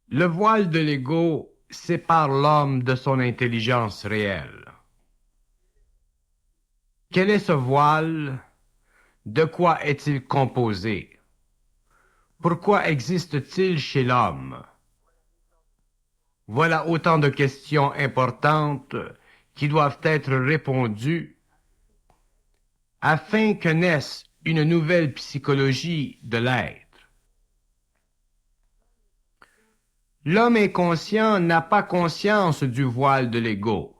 Le voile de l'ego sépare l'homme de son intelligence réelle. Quel est ce voile? De quoi est-il composé? Pourquoi existe-t-il chez l'homme? Voilà autant de questions importantes qui doivent être répondues afin que naisse une nouvelle psychologie de l'être. L'homme inconscient n'a pas conscience du voile de l'ego,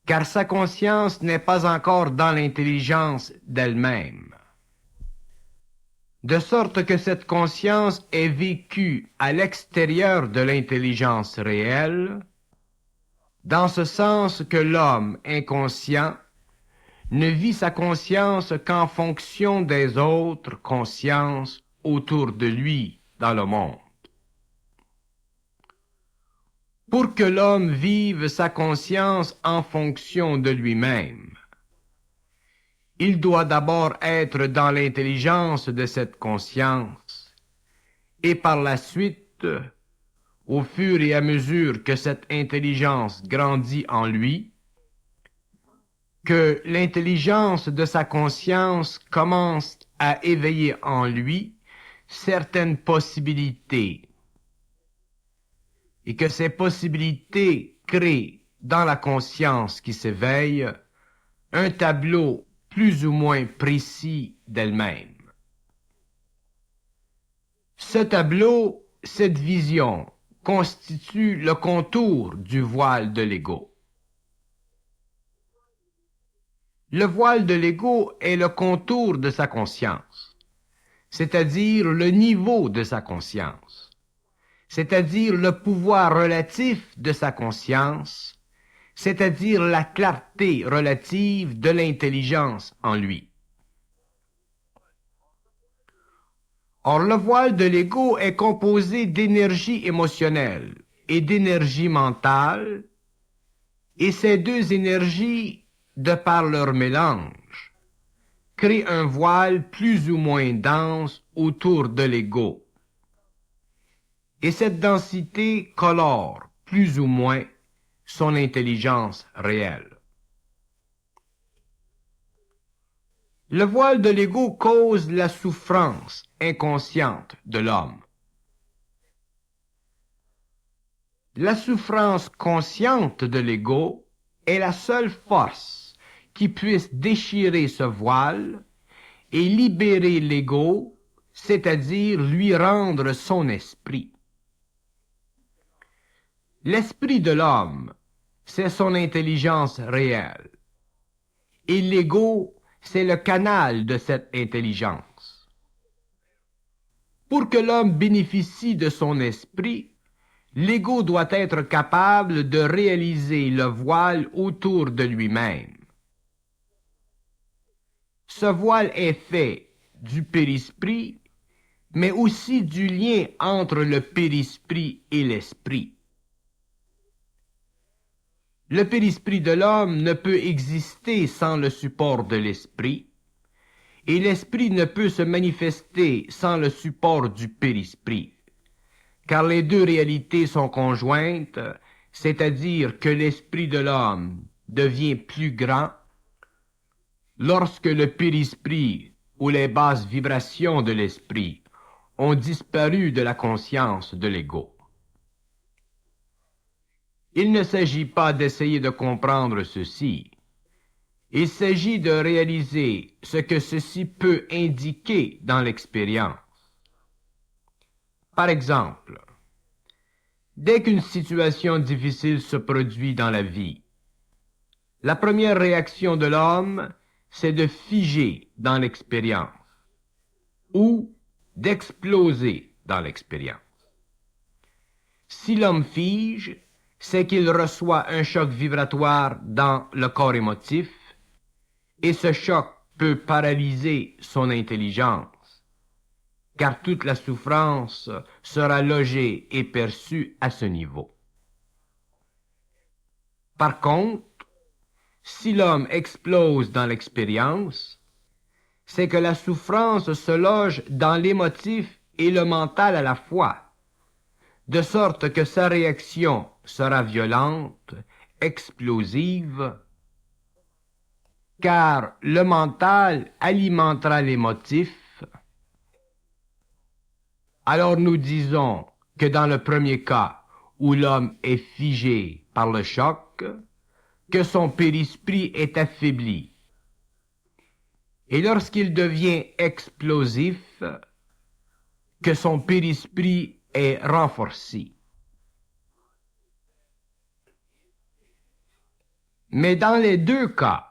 car sa conscience n'est pas encore dans l'intelligence d'elle-même. De sorte que cette conscience est vécue à l'extérieur de l'intelligence réelle, dans ce sens que l'homme inconscient ne vit sa conscience qu'en fonction des autres consciences autour de lui dans le monde. Pour que l'homme vive sa conscience en fonction de lui-même, il doit d'abord être dans l'intelligence de cette conscience, et par la suite, au fur et à mesure que cette intelligence grandit en lui, que l'intelligence de sa conscience commence à éveiller en lui certaines possibilités, et que ces possibilités créent dans la conscience qui s'éveille un tableau plus ou moins précis d'elle-même. Ce tableau, cette vision, constitue le contour du voile de l'ego. Le voile de l'ego est le contour de sa conscience, c'est-à-dire le niveau de sa conscience, c'est-à-dire le pouvoir relatif de sa conscience, c'est-à-dire la clarté relative de l'intelligence en lui. Or, le voile de l'ego est composé d'énergie émotionnelle et d'énergie mentale, et ces deux énergies, de par leur mélange, créent un voile plus ou moins dense autour de l'ego. Et cette densité colore plus ou moins son intelligence réelle. Le voile de l'ego cause la souffrance inconsciente de l'homme. La souffrance consciente de l'ego est la seule force qui puisse déchirer ce voile et libérer l'ego, c'est-à-dire lui rendre son esprit. L'esprit de l'homme, c'est son intelligence réelle, et l'ego, c'est le canal de cette intelligence. Pour que l'homme bénéficie de son esprit, l'ego doit être capable de réaliser le voile autour de lui-même. Ce voile est fait du périsprit, mais aussi du lien entre le périsprit et l'esprit. Le périsprit de l'homme ne peut exister sans le support de l'esprit, et l'esprit ne peut se manifester sans le support du périsprit, car les deux réalités sont conjointes, c'est-à-dire que l'esprit de l'homme devient plus grand lorsque le périsprit ou les basses vibrations de l'esprit ont disparu de la conscience de l'ego. Il ne s'agit pas d'essayer de comprendre ceci. Il s'agit de réaliser ce que ceci peut indiquer dans l'expérience. Par exemple, dès qu'une situation difficile se produit dans la vie, la première réaction de l'homme, c'est de figer dans l'expérience ou d'exploser dans l'expérience. Si l'homme fige, c'est qu'il reçoit un choc vibratoire dans le corps émotif, et ce choc peut paralyser son intelligence, car toute la souffrance sera logée et perçue à ce niveau. Par contre, si l'homme explose dans l'expérience, c'est que la souffrance se loge dans l'émotif et le mental à la fois, de sorte que sa réaction sera violente, explosive, car le mental alimentera l'émotif. Alors nous disons que dans le premier cas, où l'homme est figé par le choc, que son périsprit est affaibli. Et lorsqu'il devient explosif, que son périsprit est renforcé. Mais dans les deux cas,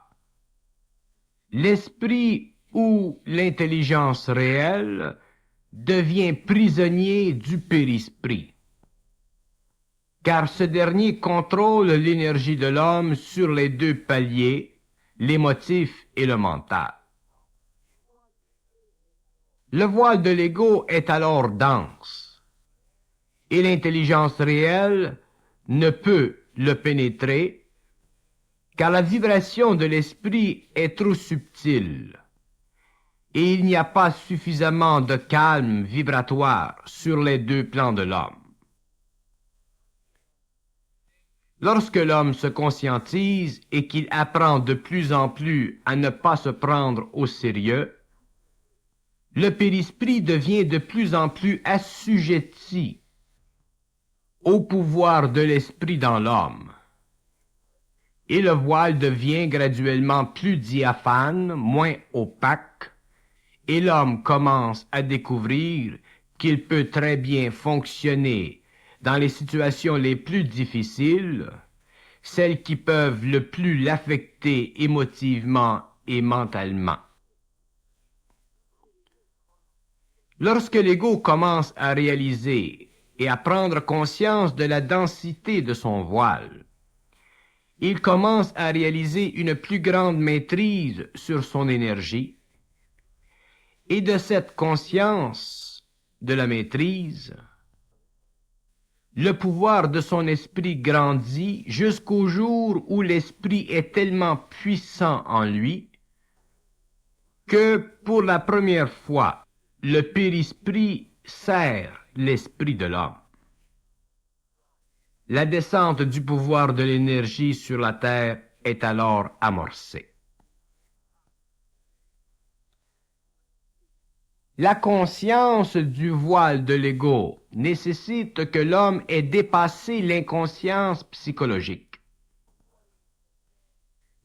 l'esprit ou l'intelligence réelle devient prisonnier du périsprit, car ce dernier contrôle l'énergie de l'homme sur les deux paliers, l'émotif et le mental. Le voile de l'ego est alors dense, et l'intelligence réelle ne peut le pénétrer, car la vibration de l'esprit est trop subtile, et il n'y a pas suffisamment de calme vibratoire sur les deux plans de l'homme. Lorsque l'homme se conscientise et qu'il apprend de plus en plus à ne pas se prendre au sérieux, le périsprit devient de plus en plus assujetti au pouvoir de l'esprit dans l'homme. Et le voile devient graduellement plus diaphane, moins opaque, et l'homme commence à découvrir qu'il peut très bien fonctionner dans les situations les plus difficiles, celles qui peuvent le plus l'affecter émotivement et mentalement. Lorsque l'ego commence à réaliser et à prendre conscience de la densité de son voile, il commence à réaliser une plus grande maîtrise sur son énergie, et de cette conscience de la maîtrise, le pouvoir de son esprit grandit jusqu'au jour où l'esprit est tellement puissant en lui que, pour la première fois, le périsprit sert l'esprit de l'homme. La descente du pouvoir de l'énergie sur la terre est alors amorcée. La conscience du voile de l'ego nécessite que l'homme ait dépassé l'inconscience psychologique.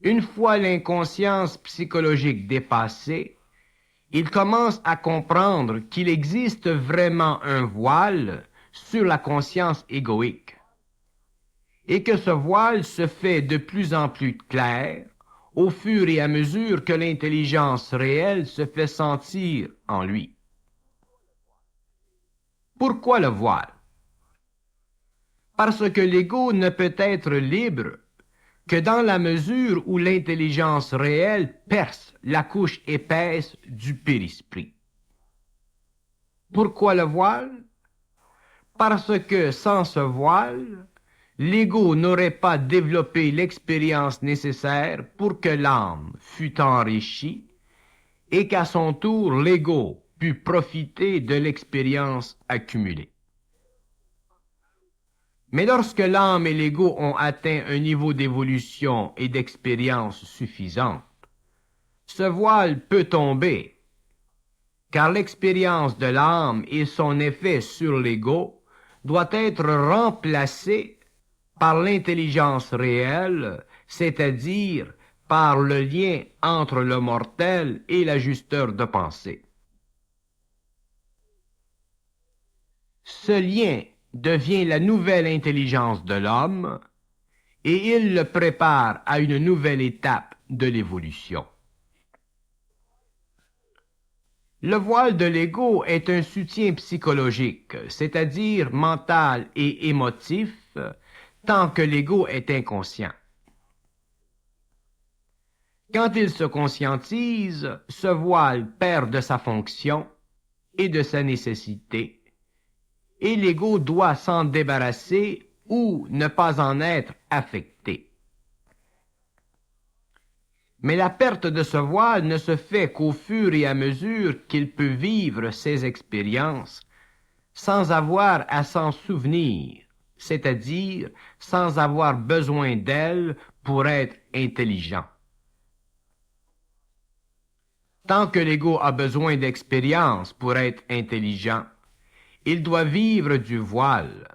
Une fois l'inconscience psychologique dépassée, il commence à comprendre qu'il existe vraiment un voile sur la conscience égoïque, et que ce voile se fait de plus en plus clair au fur et à mesure que l'intelligence réelle se fait sentir en lui. Pourquoi le voile? Parce que l'ego ne peut être libre que dans la mesure où l'intelligence réelle perce la couche épaisse du périsprit. Pourquoi le voile? Parce que sans ce voile, l'ego n'aurait pas développé l'expérience nécessaire pour que l'âme fût enrichie et qu'à son tour l'ego pût profiter de l'expérience accumulée. Mais lorsque l'âme et l'ego ont atteint un niveau d'évolution et d'expérience suffisante, ce voile peut tomber, car l'expérience de l'âme et son effet sur l'ego doit être remplacée par l'intelligence réelle, c'est-à-dire par le lien entre le mortel et l'ajusteur de pensée. Ce lien devient la nouvelle intelligence de l'homme et il le prépare à une nouvelle étape de l'évolution. Le voile de l'ego est un soutien psychologique, c'est-à-dire mental et émotif, tant que l'ego est inconscient. Quand il se conscientise, ce voile perd de sa fonction et de sa nécessité, et l'ego doit s'en débarrasser ou ne pas en être affecté. Mais la perte de ce voile ne se fait qu'au fur et à mesure qu'il peut vivre ses expériences sans avoir à s'en souvenir, c'est-à-dire sans avoir besoin d'elle pour être intelligent. Tant que l'ego a besoin d'expérience pour être intelligent, il doit vivre du voile,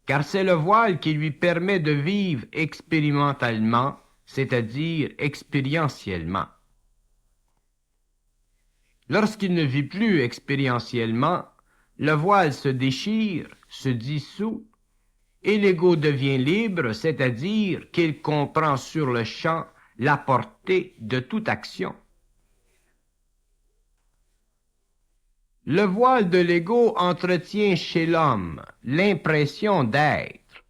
car c'est le voile qui lui permet de vivre expérimentalement, c'est-à-dire expérientiellement. Lorsqu'il ne vit plus expérientiellement, le voile se déchire, se dissout, et l'ego devient libre, c'est-à-dire qu'il comprend sur le champ la portée de toute action. Le voile de l'ego entretient chez l'homme l'impression d'être.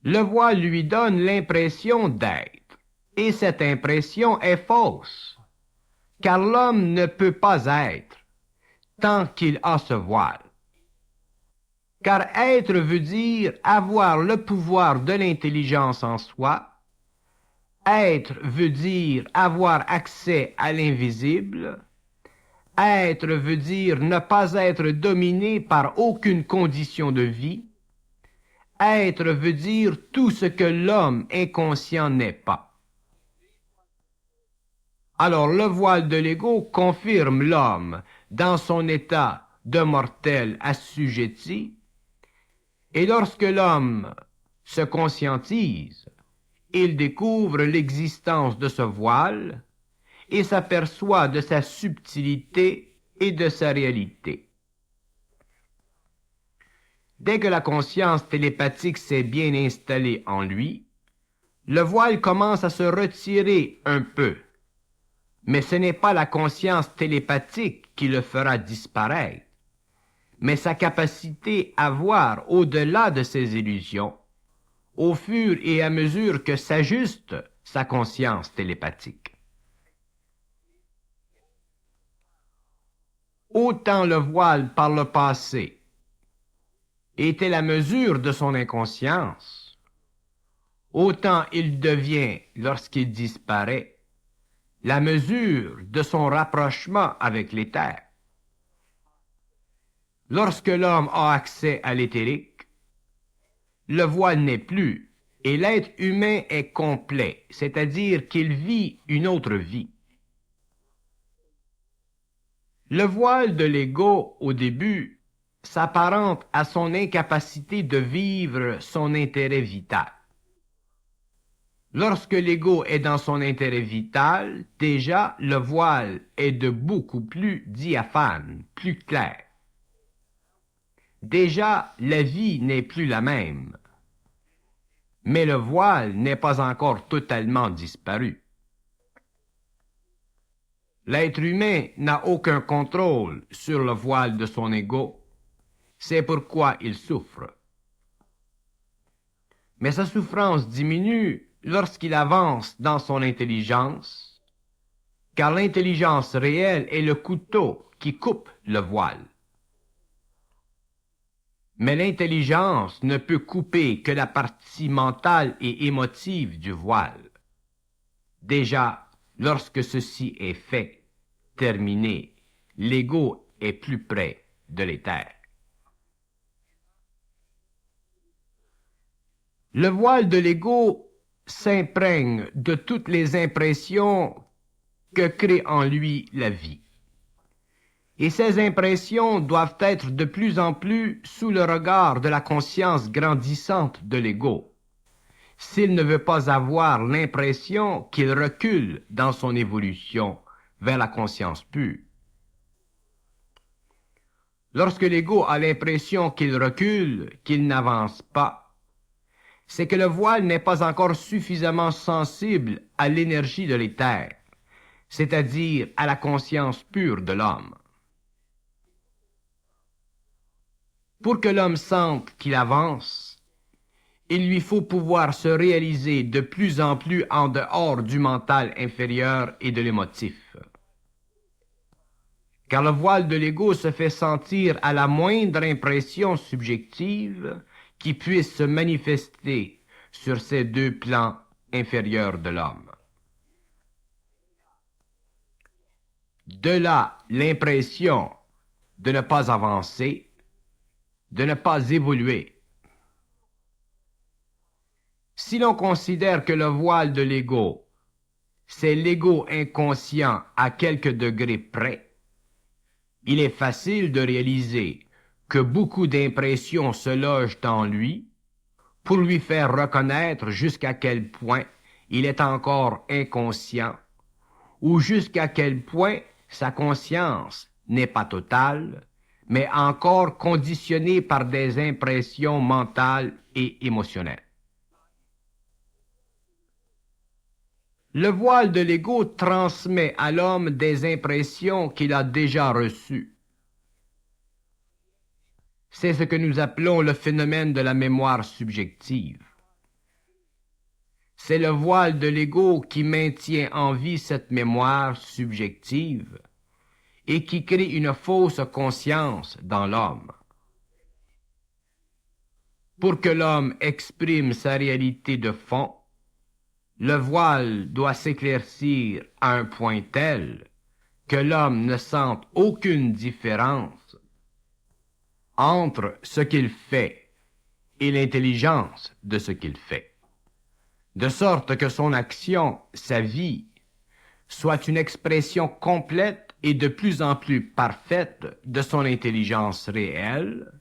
Le voile lui donne l'impression d'être, et cette impression est fausse, car l'homme ne peut pas être tant qu'il a ce voile. Car être veut dire avoir le pouvoir de l'intelligence en soi, être veut dire avoir accès à l'invisible, être veut dire ne pas être dominé par aucune condition de vie, être veut dire tout ce que l'homme inconscient n'est pas. Alors le voile de l'ego confirme l'homme dans son état de mortel assujetti, et lorsque l'homme se conscientise, il découvre l'existence de ce voile et s'aperçoit de sa subtilité et de sa réalité. Dès que la conscience télépathique s'est bien installée en lui, le voile commence à se retirer un peu. Mais ce n'est pas la conscience télépathique qui le fera disparaître, mais sa capacité à voir au-delà de ses illusions, au fur et à mesure que s'ajuste sa conscience télépathique. Autant le voile par le passé était la mesure de son inconscience, autant il devient, lorsqu'il disparaît, la mesure de son rapprochement avec l'éther. Lorsque l'homme a accès à l'éthérique, le voile n'est plus, et l'être humain est complet, c'est-à-dire qu'il vit une autre vie. Le voile de l'ego, au début, s'apparente à son incapacité de vivre son intérêt vital. Lorsque l'ego est dans son intérêt vital, déjà le voile est de beaucoup plus diaphane, plus clair. Déjà, la vie n'est plus la même. Mais le voile n'est pas encore totalement disparu. L'être humain n'a aucun contrôle sur le voile de son ego. C'est pourquoi il souffre. Mais sa souffrance diminue lorsqu'il avance dans son intelligence, car l'intelligence réelle est le couteau qui coupe le voile. Mais l'intelligence ne peut couper que la partie mentale et émotive du voile. Déjà, lorsque ceci est fait, terminé, l'ego est plus près de l'éther. Le voile de l'ego s'imprègne de toutes les impressions que crée en lui la vie. Et ces impressions doivent être de plus en plus sous le regard de la conscience grandissante de l'ego, s'il ne veut pas avoir l'impression qu'il recule dans son évolution vers la conscience pure. Lorsque l'ego a l'impression qu'il recule, qu'il n'avance pas, c'est que le voile n'est pas encore suffisamment sensible à l'énergie de l'éther, c'est-à-dire à la conscience pure de l'homme. Pour que l'homme sente qu'il avance, il lui faut pouvoir se réaliser de plus en plus en dehors du mental inférieur et de l'émotif. Car le voile de l'ego se fait sentir à la moindre impression subjective qui puisse se manifester sur ces deux plans inférieurs de l'homme. De là l'impression de ne pas avancer, de ne pas évoluer. Si l'on considère que le voile de l'ego, c'est l'ego inconscient à quelque degré près, il est facile de réaliser que beaucoup d'impressions se logent en lui pour lui faire reconnaître jusqu'à quel point il est encore inconscient ou jusqu'à quel point sa conscience n'est pas totale, mais encore conditionnée par des impressions mentales et émotionnelles. Le voile de l'ego transmet à l'homme des impressions qu'il a déjà reçues. C'est ce que nous appelons le phénomène de la mémoire subjective. C'est le voile de l'ego qui maintient en vie cette mémoire subjective et qui crée une fausse conscience dans l'homme. Pour que l'homme exprime sa réalité de fond, le voile doit s'éclaircir à un point tel que l'homme ne sente aucune différence entre ce qu'il fait et l'intelligence de ce qu'il fait, de sorte que son action, sa vie, soit une expression complète et de plus en plus parfaite de son intelligence réelle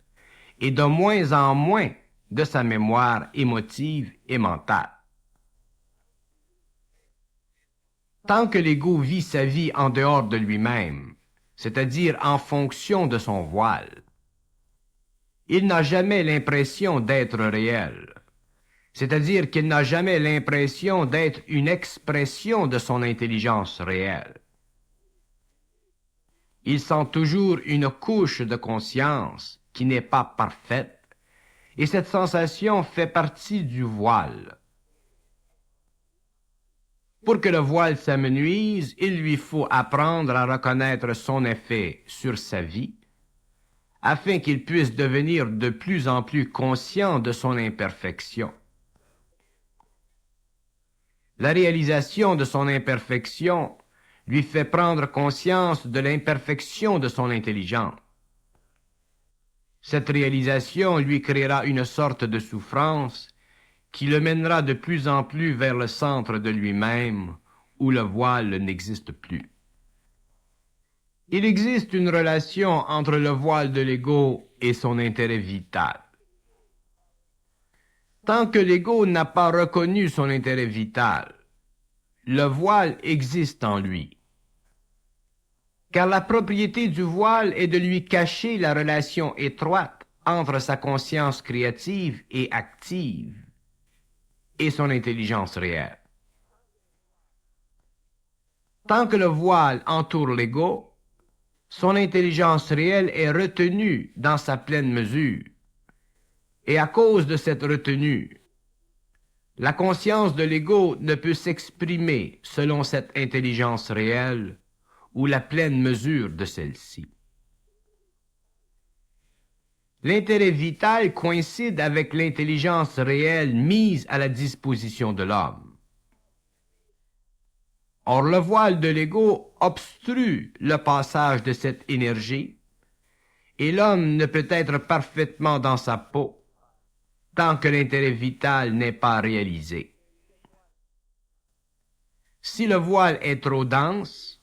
et de moins en moins de sa mémoire émotive et mentale. Tant que l'ego vit sa vie en dehors de lui-même, c'est-à-dire en fonction de son voile, il n'a jamais l'impression d'être réel, c'est-à-dire qu'il n'a jamais l'impression d'être une expression de son intelligence réelle. Il sent toujours une couche de conscience qui n'est pas parfaite, et cette sensation fait partie du voile. Pour que le voile s'amenuise, il lui faut apprendre à reconnaître son effet sur sa vie, afin qu'il puisse devenir de plus en plus conscient de son imperfection. La réalisation de son imperfection lui fait prendre conscience de l'imperfection de son intelligence. Cette réalisation lui créera une sorte de souffrance qui le mènera de plus en plus vers le centre de lui-même, où le voile n'existe plus. Il existe une relation entre le voile de l'ego et son intérêt vital. Tant que l'ego n'a pas reconnu son intérêt vital, le voile existe en lui. Car la propriété du voile est de lui cacher la relation étroite entre sa conscience créative et active et son intelligence réelle. Tant que le voile entoure l'ego, son intelligence réelle est retenue dans sa pleine mesure. Et à cause de cette retenue, la conscience de l'ego ne peut s'exprimer selon cette intelligence réelle ou la pleine mesure de celle-ci. L'intérêt vital coïncide avec l'intelligence réelle mise à la disposition de l'homme. Or, le voile de l'ego obstrue le passage de cette énergie et l'homme ne peut être parfaitement dans sa peau tant que l'intérêt vital n'est pas réalisé. Si le voile est trop dense,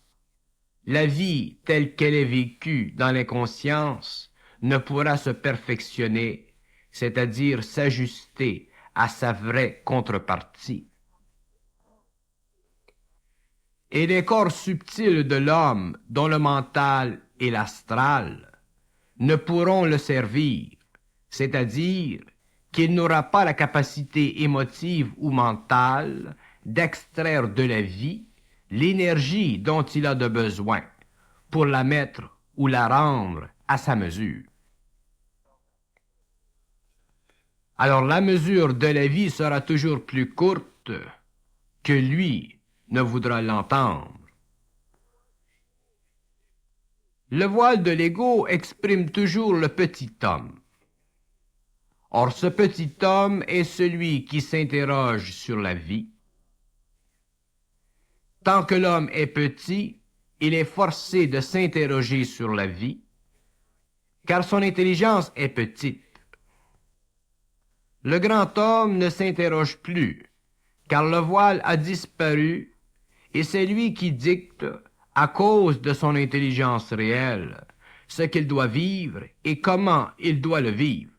la vie telle qu'elle est vécue dans l'inconscience ne pourra se perfectionner, c'est-à-dire s'ajuster à sa vraie contrepartie. Et les corps subtils de l'homme, dont le mental et l'astral, ne pourront le servir, c'est-à-dire qu'il n'aura pas la capacité émotive ou mentale d'extraire de la vie l'énergie dont il a de besoin pour la mettre ou la rendre à sa mesure. Alors la mesure de la vie sera toujours plus courte que lui ne voudra l'entendre. Le voile de l'ego exprime toujours le petit homme. Or, ce petit homme est celui qui s'interroge sur la vie. Tant que l'homme est petit, il est forcé de s'interroger sur la vie, car son intelligence est petite. Le grand homme ne s'interroge plus, car le voile a disparu, et c'est lui qui dicte, à cause de son intelligence réelle, ce qu'il doit vivre et comment il doit le vivre.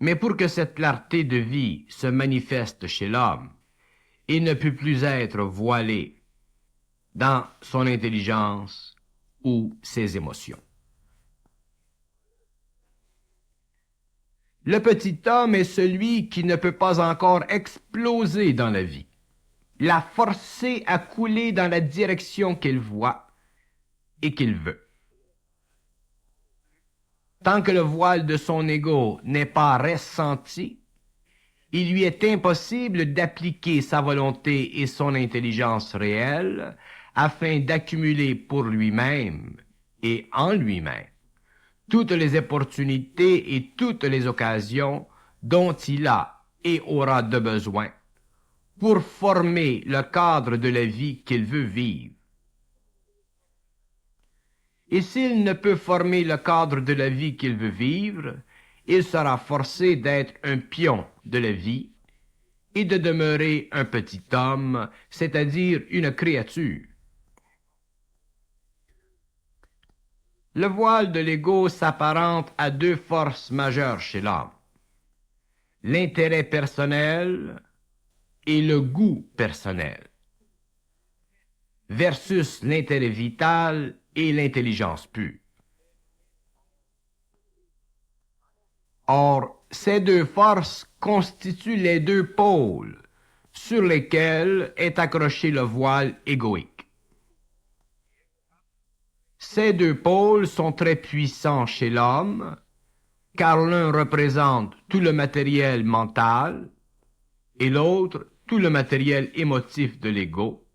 Mais pour que cette clarté de vie se manifeste chez l'homme, il ne peut plus être voilé dans son intelligence ou ses émotions. Le petit homme est celui qui ne peut pas encore exploser dans la vie, la forcer à couler dans la direction qu'il voit et qu'il veut. Tant que le voile de son ego n'est pas ressenti, il lui est impossible d'appliquer sa volonté et son intelligence réelle afin d'accumuler pour lui-même et en lui-même toutes les opportunités et toutes les occasions dont il a et aura de besoin pour former le cadre de la vie qu'il veut vivre. Et s'il ne peut former le cadre de la vie qu'il veut vivre, il sera forcé d'être un pion de la vie et de demeurer un petit homme, c'est-à-dire une créature. Le voile de l'ego s'apparente à deux forces majeures chez l'homme: l'intérêt personnel et le goût personnel, versus l'intérêt vital et l'intelligence pure. Or, ces deux forces constituent les deux pôles sur lesquels est accroché le voile égoïque. Ces deux pôles sont très puissants chez l'homme, car l'un représente tout le matériel mental et l'autre tout le matériel émotif de l'ego,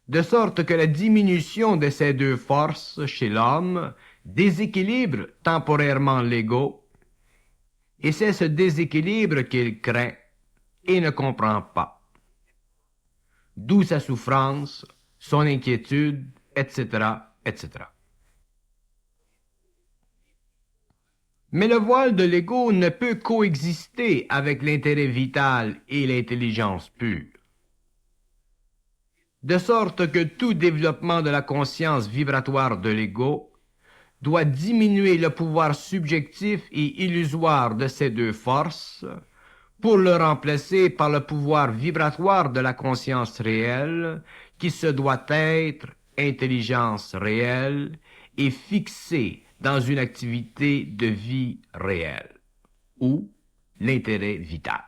de sorte que la diminution de ces deux forces chez l'homme déséquilibre temporairement l'ego, et c'est ce déséquilibre qu'il craint et ne comprend pas. D'où sa souffrance, son inquiétude, etc., etc. Mais le voile de l'ego ne peut coexister avec l'intérêt vital et l'intelligence pure. De sorte que tout développement de la conscience vibratoire de l'ego doit diminuer le pouvoir subjectif et illusoire de ces deux forces pour le remplacer par le pouvoir vibratoire de la conscience réelle qui se doit être intelligence réelle et fixée dans une activité de vie réelle ou l'intérêt vital.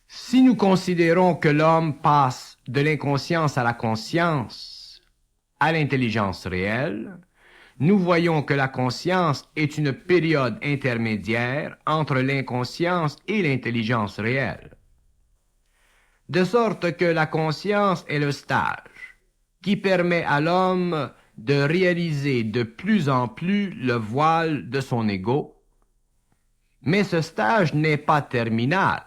Si nous considérons que l'homme passe de l'inconscience à la conscience, à l'intelligence réelle, nous voyons que la conscience est une période intermédiaire entre l'inconscience et l'intelligence réelle. De sorte que la conscience est le stage qui permet à l'homme de réaliser de plus en plus le voile de son ego, mais ce stage n'est pas terminal,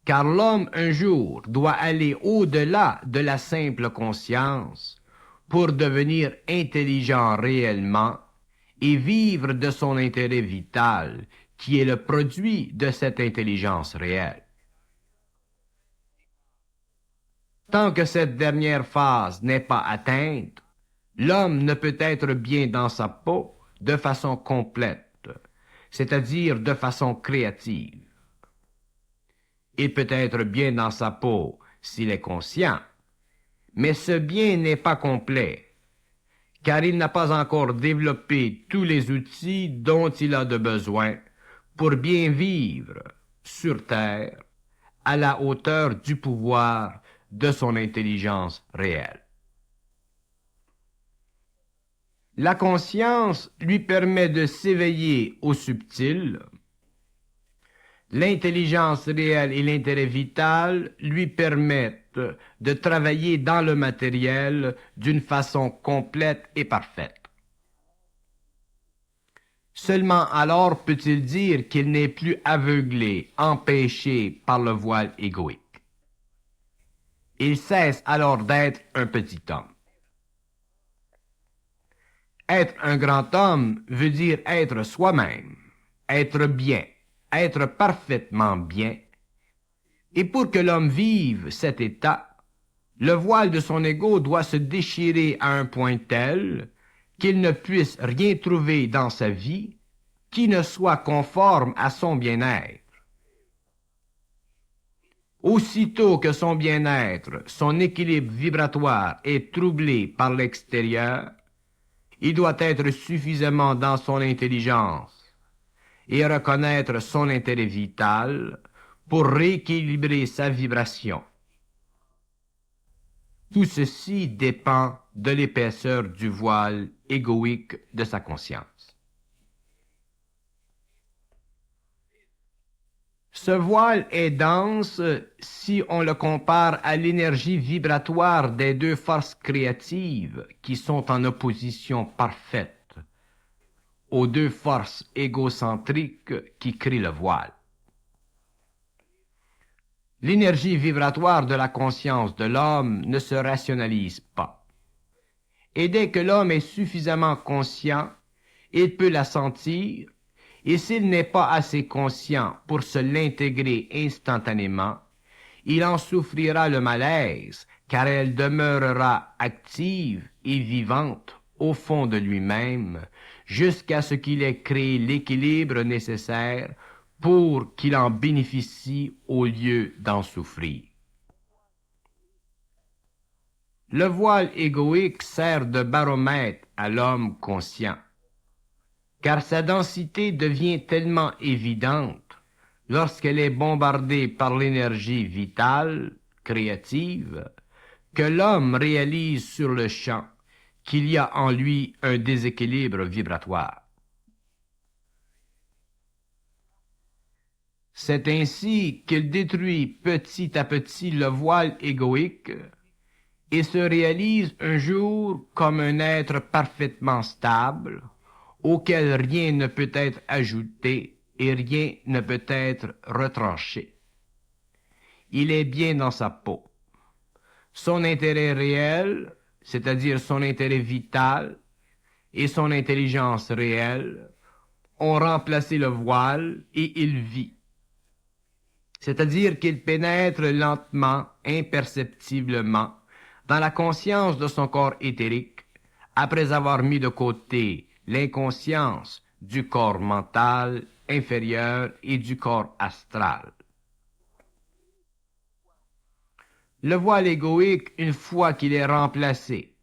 car l'homme un jour doit aller au-delà de la simple conscience pour devenir intelligent réellement et vivre de son intérêt vital, qui est le produit de cette intelligence réelle. Tant que cette dernière phase n'est pas atteinte, l'homme ne peut être bien dans sa peau de façon complète, c'est-à-dire de façon créative. Il peut être bien dans sa peau s'il est conscient, mais ce bien n'est pas complet, car il n'a pas encore développé tous les outils dont il a de besoin pour bien vivre sur Terre à la hauteur du pouvoir de son intelligence réelle. La conscience lui permet de s'éveiller au subtil. L'intelligence réelle et l'intérêt vital lui permettent de travailler dans le matériel d'une façon complète et parfaite. Seulement alors peut-il dire qu'il n'est plus aveuglé, empêché par le voile égoïque. Il cesse alors d'être un petit homme. Être un grand homme veut dire être soi-même, être bien, être parfaitement bien. Et pour que l'homme vive cet état, le voile de son ego doit se déchirer à un point tel qu'il ne puisse rien trouver dans sa vie qui ne soit conforme à son bien-être. Aussitôt que son bien-être, son équilibre vibratoire est troublé par l'extérieur, il doit être suffisamment dans son intelligence et reconnaître son intérêt vital pour rééquilibrer sa vibration. Tout ceci dépend de l'épaisseur du voile égoïque de sa conscience. Ce voile est dense si on le compare à l'énergie vibratoire des deux forces créatives qui sont en opposition parfaite aux deux forces égocentriques qui créent le voile. L'énergie vibratoire de la conscience de l'homme ne se rationalise pas. Et dès que l'homme est suffisamment conscient, il peut la sentir, et s'il n'est pas assez conscient pour se l'intégrer instantanément, il en souffrira le malaise, car elle demeurera active et vivante au fond de lui-même, jusqu'à ce qu'il ait créé l'équilibre nécessaire pour qu'il en bénéficie au lieu d'en souffrir. Le voile égoïque sert de baromètre à l'homme conscient, car sa densité devient tellement évidente lorsqu'elle est bombardée par l'énergie vitale, créative, que l'homme réalise sur le champ qu'il y a en lui un déséquilibre vibratoire. C'est ainsi qu'il détruit petit à petit le voile égoïque et se réalise un jour comme un être parfaitement stable, auquel rien ne peut être ajouté et rien ne peut être retranché. Il est bien dans sa peau. Son intérêt réel, c'est-à-dire son intérêt vital, et son intelligence réelle ont remplacé le voile et il vit. C'est-à-dire qu'il pénètre lentement, imperceptiblement, dans la conscience de son corps éthérique, après avoir mis de côté l'inconscience du corps mental inférieur et du corps astral. Le voile égoïque, une fois qu'il est remplacé,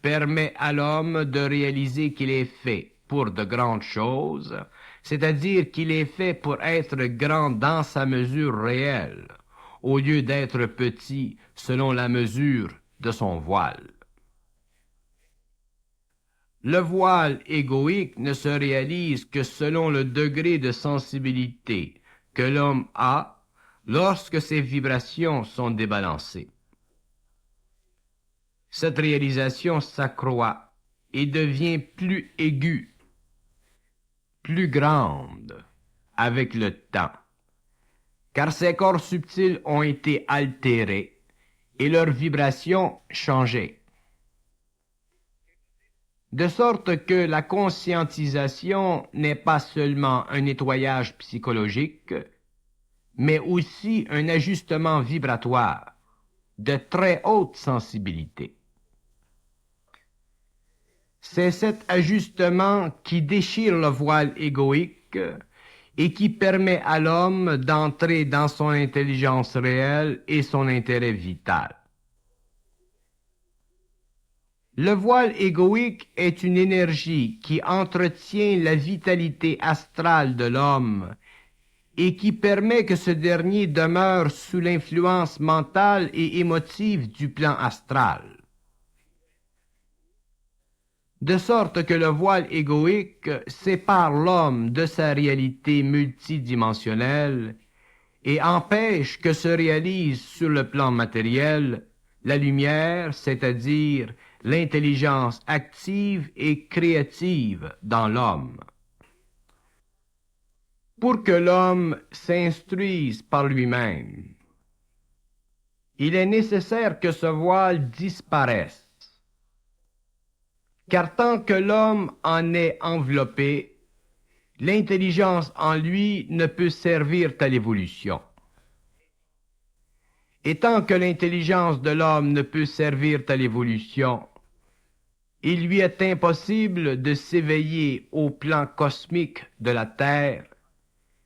permet à l'homme de réaliser qu'il est fait pour de grandes choses, c'est-à-dire qu'il est fait pour être grand dans sa mesure réelle, au lieu d'être petit selon la mesure de son voile. Le voile égoïque ne se réalise que selon le degré de sensibilité que l'homme a lorsque ses vibrations sont débalancées. Cette réalisation s'accroît et devient plus aiguë, plus grande avec le temps, car ces corps subtils ont été altérés et leurs vibrations changées. De sorte que la conscientisation n'est pas seulement un nettoyage psychologique, mais aussi un ajustement vibratoire de très haute sensibilité. C'est cet ajustement qui déchire le voile égoïque et qui permet à l'homme d'entrer dans son intelligence réelle et son intérêt vital. Le voile égoïque est une énergie qui entretient la vitalité astrale de l'homme et qui permet que ce dernier demeure sous l'influence mentale et émotive du plan astral. De sorte que le voile égoïque sépare l'homme de sa réalité multidimensionnelle et empêche que se réalise sur le plan matériel la lumière, c'est-à-dire l'intelligence active et créative dans l'homme. Pour que l'homme s'instruise par lui-même, il est nécessaire que ce voile disparaisse, car tant que l'homme en est enveloppé, l'intelligence en lui ne peut servir qu'à l'évolution. Et tant que l'intelligence de l'homme ne peut servir qu'à l'évolution, il lui est impossible de s'éveiller au plan cosmique de la Terre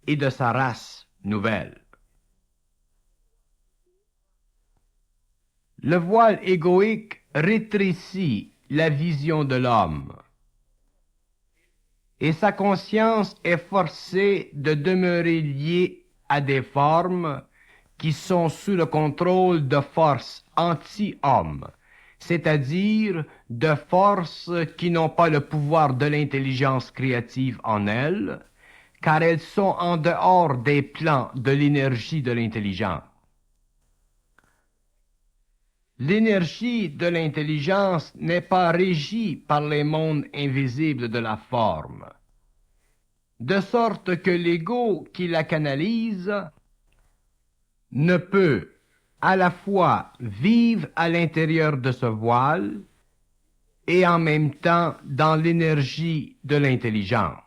et de sa race nouvelle. Le voile égoïque rétrécit la vision de l'homme et sa conscience est forcée de demeurer liée à des formes qui sont sous le contrôle de forces anti-hommes, c'est-à-dire de forces qui n'ont pas le pouvoir de l'intelligence créative en elles, car elles sont en dehors des plans de l'énergie de l'intelligence. L'énergie de l'intelligence n'est pas régie par les mondes invisibles de la forme, de sorte que l'ego qui la canalise ne peut à la fois vivre à l'intérieur de ce voile et en même temps dans l'énergie de l'intelligence.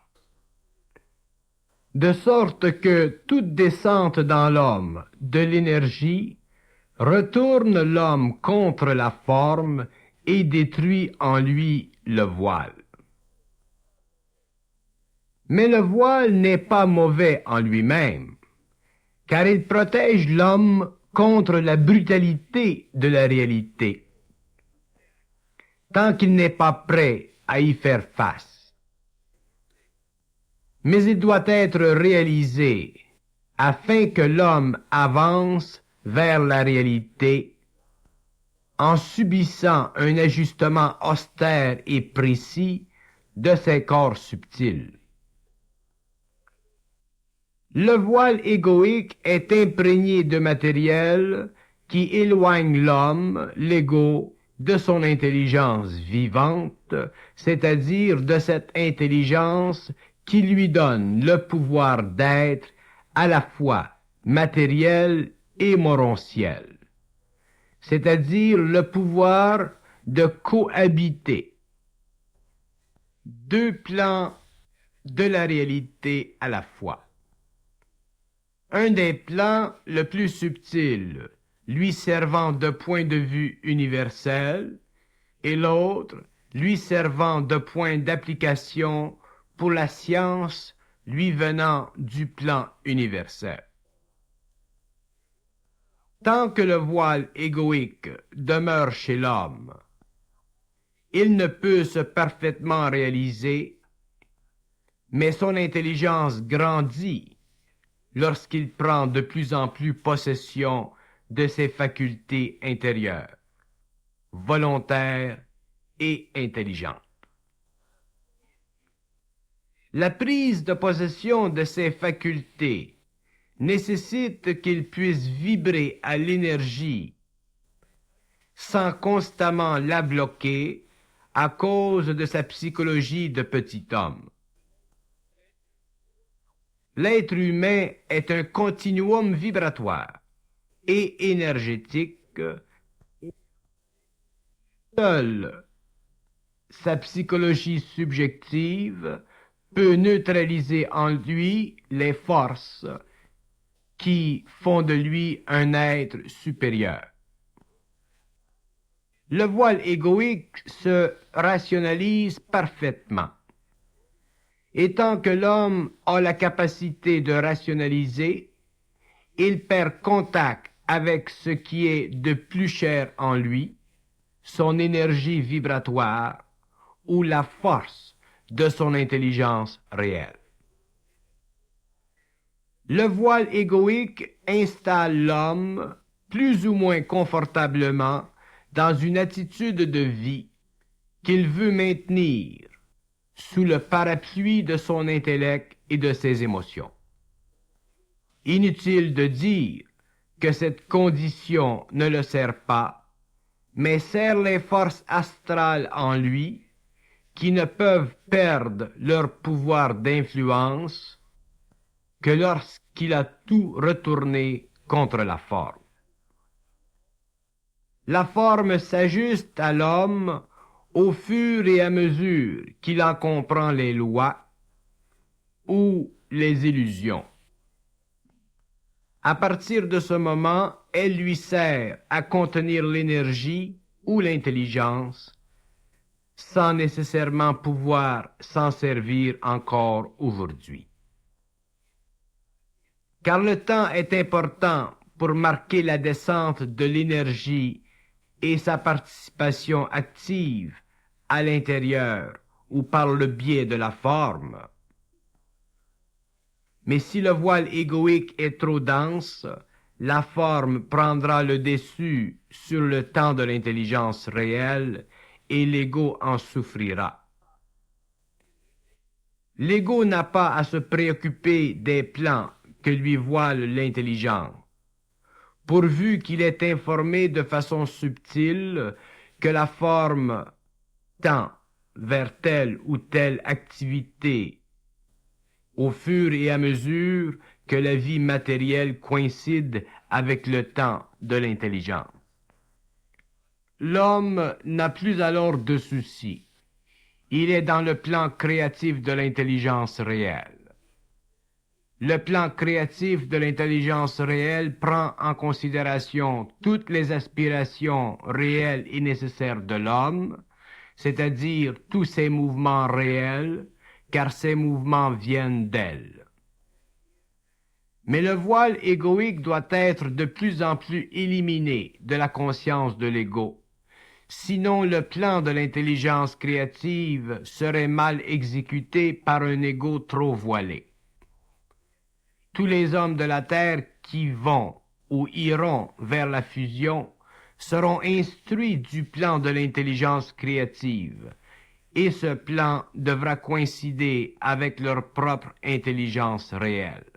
De sorte que toute descente dans l'homme de l'énergie retourne l'homme contre la forme et détruit en lui le voile. Mais le voile n'est pas mauvais en lui-même, car il protège l'homme contre la brutalité de la réalité, tant qu'il n'est pas prêt à y faire face. Mais il doit être réalisé afin que l'homme avance vers la réalité en subissant un ajustement austère et précis de ses corps subtils. Le voile égoïque est imprégné de matériel qui éloigne l'homme, l'ego, de son intelligence vivante, c'est-à-dire de cette intelligence qui lui donne le pouvoir d'être à la fois matériel et morontiel, c'est-à-dire le pouvoir de cohabiter deux plans de la réalité à la fois. Un des plans le plus subtil, lui servant de point de vue universel, et l'autre, lui servant de point d'application pour la science, lui venant du plan universel. Tant que le voile égoïque demeure chez l'homme, il ne peut se parfaitement réaliser, mais son intelligence grandit lorsqu'il prend de plus en plus possession de ses facultés intérieures, volontaires et intelligentes. La prise de possession de ces facultés nécessite qu'il puisse vibrer à l'énergie sans constamment la bloquer à cause de sa psychologie de petit homme. L'être humain est un continuum vibratoire et énergétique. Seule sa psychologie subjective peut neutraliser en lui les forces qui font de lui un être supérieur. Le voile égoïque se rationalise parfaitement. Et tant que l'homme a la capacité de rationaliser, il perd contact avec ce qui est de plus cher en lui, son énergie vibratoire ou la force de son intelligence réelle. Le voile égoïque installe l'homme plus ou moins confortablement dans une attitude de vie qu'il veut maintenir sous le parapluie de son intellect et de ses émotions. Inutile de dire que cette condition ne le sert pas, mais sert les forces astrales en lui qui ne peuvent perdre leur pouvoir d'influence que lorsqu'il a tout retourné contre la forme. La forme s'ajuste à l'homme au fur et à mesure qu'il en comprend les lois ou les illusions. À partir de ce moment, elle lui sert à contenir l'énergie ou l'intelligence, sans nécessairement pouvoir s'en servir encore aujourd'hui. Car le temps est important pour marquer la descente de l'énergie et sa participation active à l'intérieur ou par le biais de la forme. Mais si le voile égoïque est trop dense, la forme prendra le dessus sur le temps de l'intelligence réelle et l'ego en souffrira. L'ego n'a pas à se préoccuper des plans que lui voile l'intelligence, pourvu qu'il est informé de façon subtile que la forme tend vers telle ou telle activité au fur et à mesure que la vie matérielle coïncide avec le temps de l'intelligence. L'homme n'a plus alors de soucis. Il est dans le plan créatif de l'intelligence réelle. Le plan créatif de l'intelligence réelle prend en considération toutes les aspirations réelles et nécessaires de l'homme, c'est-à-dire tous ses mouvements réels, car ces mouvements viennent d'elle. Mais le voile égoïque doit être de plus en plus éliminé de la conscience de l'ego. Sinon, le plan de l'intelligence créative serait mal exécuté par un ego trop voilé. Tous les hommes de la Terre qui vont ou iront vers la fusion seront instruits du plan de l'intelligence créative, et ce plan devra coïncider avec leur propre intelligence réelle.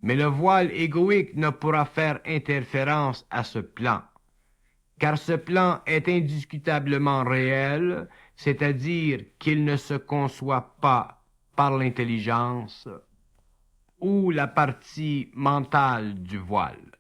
Mais le voile égoïque ne pourra faire interférence à ce plan, car ce plan est indiscutablement réel, c'est-à-dire qu'il ne se conçoit pas par l'intelligence ou la partie mentale du voile.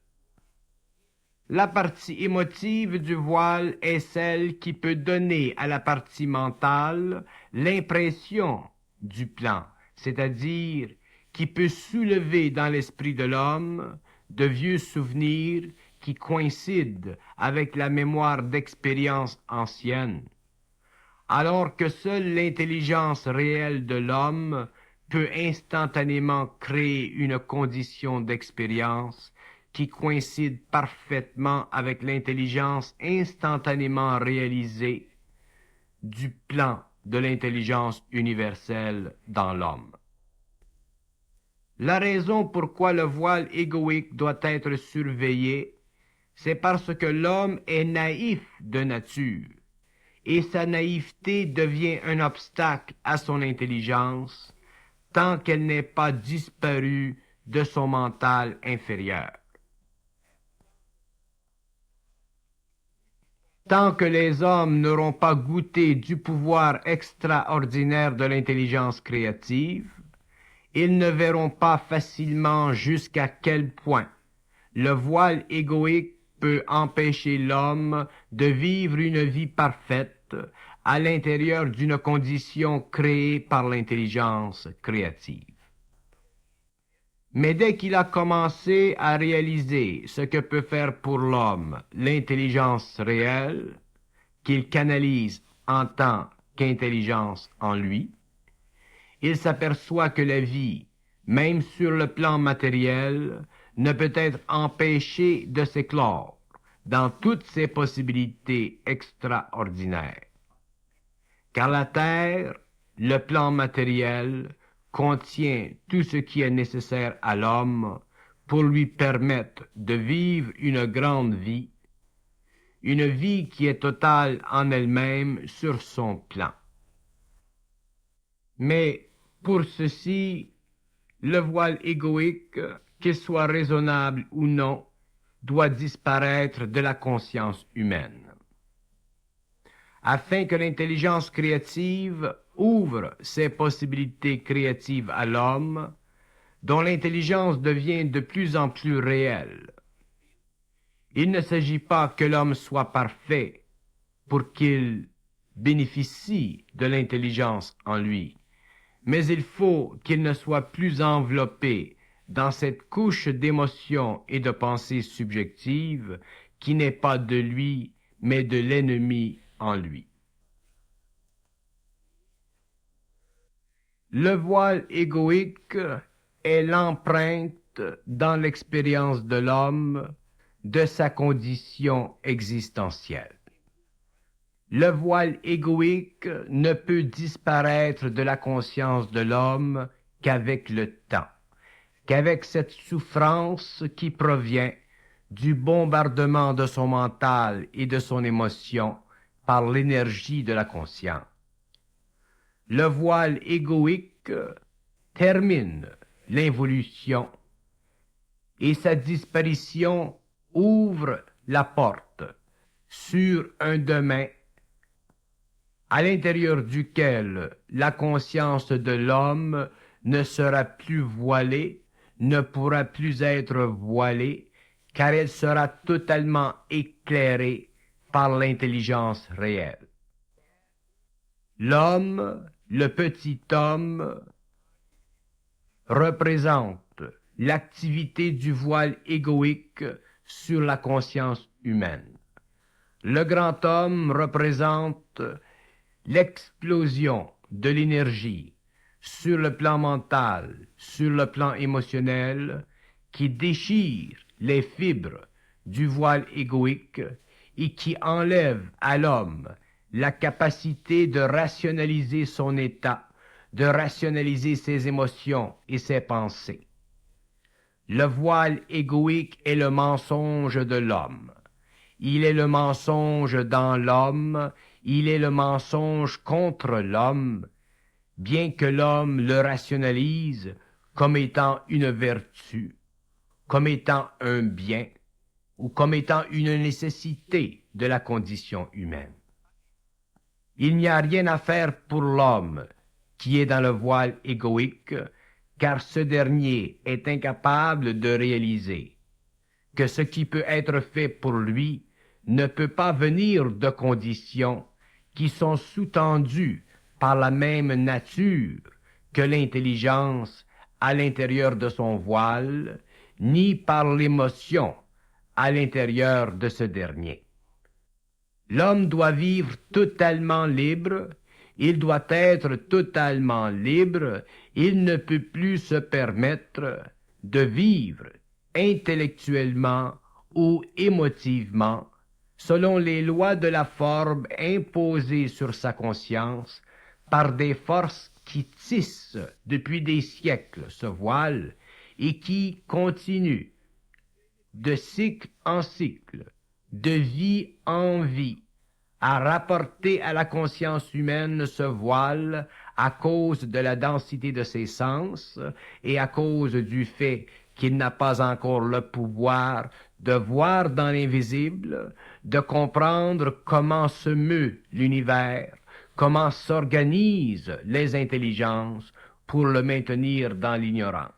La partie émotive du voile est celle qui peut donner à la partie mentale l'impression du plan, c'est-à-dire qui peut soulever dans l'esprit de l'homme de vieux souvenirs qui coïncident avec la mémoire d'expériences anciennes, alors que seule l'intelligence réelle de l'homme peut instantanément créer une condition d'expérience qui coïncide parfaitement avec l'intelligence instantanément réalisée du plan de l'intelligence universelle dans l'homme. La raison pourquoi le voile égoïque doit être surveillé, c'est parce que l'homme est naïf de nature, et sa naïveté devient un obstacle à son intelligence tant qu'elle n'est pas disparue de son mental inférieur. Tant que les hommes n'auront pas goûté du pouvoir extraordinaire de l'intelligence créative, ils ne verront pas facilement jusqu'à quel point le voile égoïque peut empêcher l'homme de vivre une vie parfaite à l'intérieur d'une condition créée par l'intelligence créative. Mais dès qu'il a commencé à réaliser ce que peut faire pour l'homme l'intelligence réelle, qu'il canalise en tant qu'intelligence en lui, il s'aperçoit que la vie, même sur le plan matériel, ne peut être empêchée de s'éclore dans toutes ses possibilités extraordinaires. Car la Terre, le plan matériel, contient tout ce qui est nécessaire à l'homme pour lui permettre de vivre une grande vie, une vie qui est totale en elle-même sur son plan. Mais pour ceci, le voile égoïque, qu'il soit raisonnable ou non, doit disparaître de la conscience humaine. Afin que l'intelligence créative ouvre ses possibilités créatives à l'homme, dont l'intelligence devient de plus en plus réelle. Il ne s'agit pas que l'homme soit parfait pour qu'il bénéficie de l'intelligence en lui, mais il faut qu'il ne soit plus enveloppé dans cette couche d'émotions et de pensées subjectives qui n'est pas de lui, mais de l'ennemi en lui. Le voile égoïque est l'empreinte dans l'expérience de l'homme de sa condition existentielle. Le voile égoïque ne peut disparaître de la conscience de l'homme qu'avec le temps, qu'avec cette souffrance qui provient du bombardement de son mental et de son émotion par l'énergie de la conscience. Le voile égoïque termine l'involution et sa disparition ouvre la porte sur un demain à l'intérieur duquel la conscience de l'homme ne sera plus voilée, ne pourra plus être voilée, car elle sera totalement éclairée par l'intelligence réelle. L'homme, le petit homme, représente l'activité du voile égoïque sur la conscience humaine. Le grand homme représente l'explosion de l'énergie sur le plan mental, sur le plan émotionnel, qui déchire les fibres du voile égoïque et qui enlève à l'homme la capacité de rationaliser son état, de rationaliser ses émotions et ses pensées. Le voile égoïque est le mensonge de l'homme. Il est le mensonge dans l'homme, il est le mensonge contre l'homme, bien que l'homme le rationalise comme étant une vertu, comme étant un bien, ou comme étant une nécessité de la condition humaine. Il n'y a rien à faire pour l'homme qui est dans le voile égoïque, car ce dernier est incapable de réaliser que ce qui peut être fait pour lui ne peut pas venir de conditions qui sont sous-tendues par la même nature que l'intelligence à l'intérieur de son voile, ni par l'émotion à l'intérieur de ce dernier. L'homme doit vivre totalement libre, il doit être totalement libre, il ne peut plus se permettre de vivre intellectuellement ou émotivement selon les lois de la forme imposées sur sa conscience par des forces qui tissent depuis des siècles ce voile et qui continuent de cycle en cycle, de vie en vie, à rapporter à la conscience humaine ce voile à cause de la densité de ses sens et à cause du fait qu'il n'a pas encore le pouvoir de voir dans l'invisible, de comprendre comment se meut l'univers, comment s'organisent les intelligences pour le maintenir dans l'ignorance.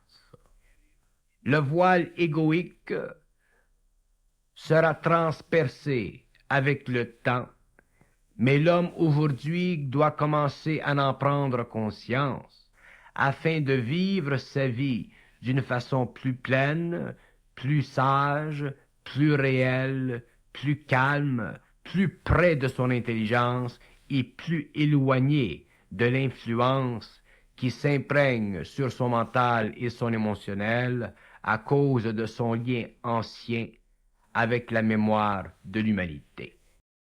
Le voile égoïque sera transpercé avec le temps, mais l'homme aujourd'hui doit commencer à en prendre conscience afin de vivre sa vie d'une façon plus pleine, plus sage, plus réelle, plus calme, plus près de son intelligence et plus éloigné de l'influence qui s'imprègne sur son mental et son émotionnel à cause de son lien ancien avec la mémoire de l'humanité.